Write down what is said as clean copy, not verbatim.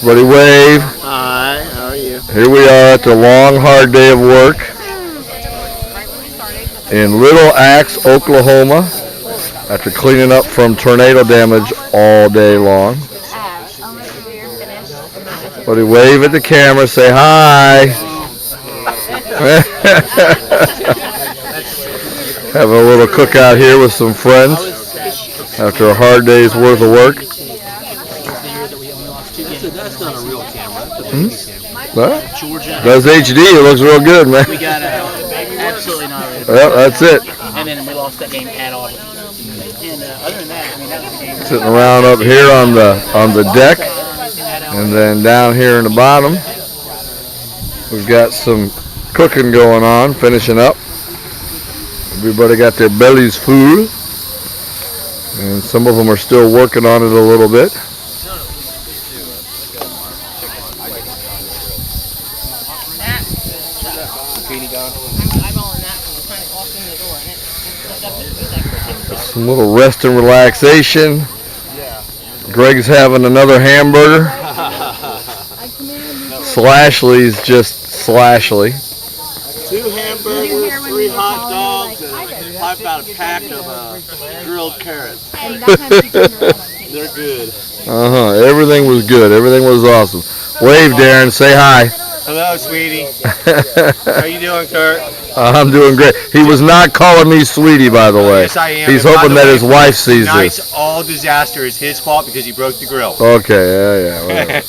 Buddy, wave. Hi, how are you? Here we are after a long, hard day of work in Little Axe, Oklahoma, after cleaning up from tornado damage all day long. Buddy, wave at the camera, say hi. Having a little cookout here with some friends after a hard day's worth of work. That's not a real camera. Well, that's HD. It looks real good, man. We got absolutely not real. Well, that's it. And then we lost that game at all. And other than that, I mean, that was the game. Sitting around up here on the deck, and then down here in the bottom, we've got some cooking going on, finishing up. Everybody got their bellies full, and some of them are still working on it a little bit. Some little rest and relaxation. Greg's having another hamburger. Slashly's just Slashly. 2 hamburgers, 3 hot dogs, and about a pack of grilled carrots. They're good. Everything was good. Everything was awesome. Wave, Darren. Say hi. Hello, sweetie. How you doing, Kurt? I'm doing great. He was not calling me sweetie, by the way. Yes, I am. He's hoping that his wife sees this. All disaster is his fault because he broke the grill. Okay, yeah, whatever.